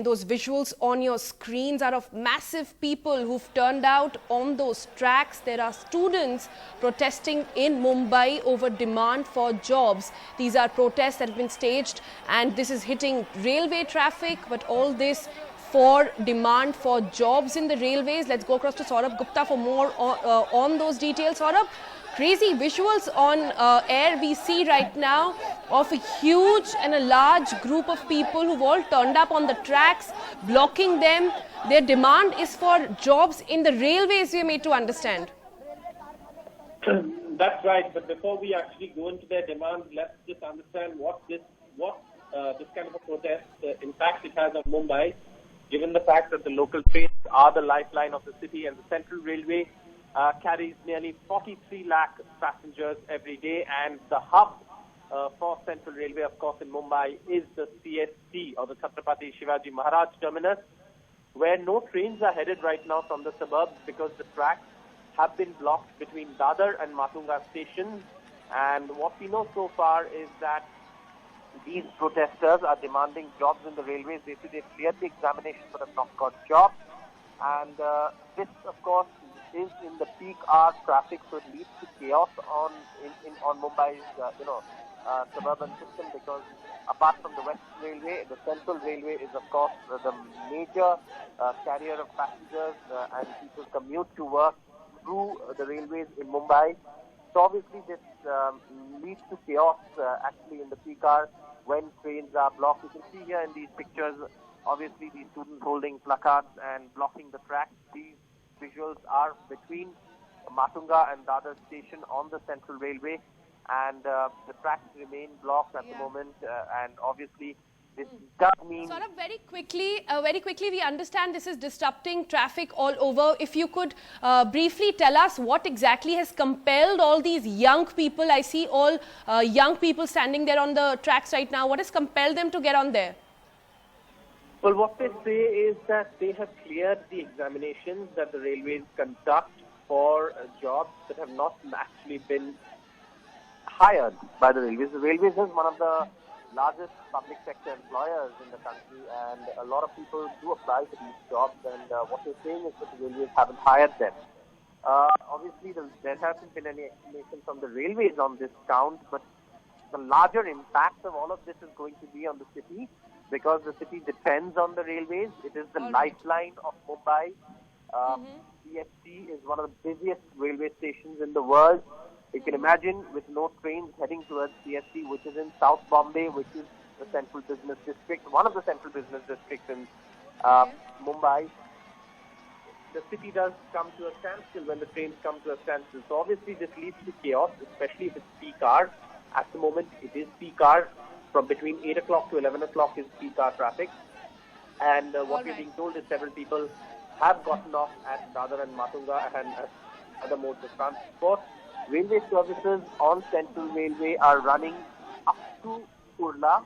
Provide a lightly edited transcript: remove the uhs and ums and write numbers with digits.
Those visuals on your screens are of massive people who've turned out on those tracks. There are students protesting in Mumbai over demand for jobs. These are protests that have been staged, and this is hitting railway traffic, but all this for demand for jobs in the railways. Let's go across to Saurabh Gupta for more on those details. Saurabh, crazy visuals on air we see right now of a huge and a large group of people who've all turned up on the tracks, blocking them. Their demand is for jobs in the railways, we are made to understand. That's right, but before we actually go into their demand, let's just understand what this kind of a protest impact it has on Mumbai, given the fact that the local trains are the lifeline of the city, and the Central Railway carries nearly 43 lakh passengers every day, and the hub for Central Railway, of course, in Mumbai is the CST, or the Chhatrapati Shivaji Terminus, where no trains are headed right now from the suburbs because the tracks have been blocked between Dadar and Matunga stations. And what we know so far is that these protesters are demanding jobs in the railways. They say they've cleared the examination but have not got jobs. And this, of course, is in the peak hour traffic, so it leads to chaos on Mumbai's suburban system, because apart from the Western Railway, the Central Railway is, of course, the major carrier of passengers, and people commute to work through the railways in Mumbai. So obviously this leads to chaos actually in the peak hour when trains are blocked. You can see here in these pictures, obviously these students holding placards and blocking the tracks. These visuals are between Matunga and Dadar station on the Central Railway, and the tracks remain blocked at the moment, and obviously this does mean... Sort of very quickly, we understand this is disrupting traffic all over. If you could briefly tell us what exactly has compelled all these young people. I see all young people standing there on the tracks right now. What has compelled them to get on there? Well, what they say is that they have cleared the examinations that the railways conduct for jobs that have not actually been hired by the railways. The railways is one of the largest public sector employers in the country, and a lot of people do apply for these jobs, and what they're saying is that the railways haven't hired them. Obviously, there hasn't been any explanation from the railways on this count, but the larger impact of all of this is going to be on the city, because the city depends on the railways. It is the lifeline of Mumbai. CST is one of the busiest railway stations in the world. You can imagine, with no trains heading towards CST, which is in South Bombay, which is the central business district, one of the central business districts in Mumbai, the city does come to a standstill when the trains come to a standstill. So obviously this leads to chaos, especially if it's peak hour. At the moment, it is peak hour. From between 8 o'clock to 11 o'clock is peak hour traffic. And what we're being told is several people have gotten off at Dadar and Matunga and other modes of transport. Railway services on Central Railway are running up to Kurla,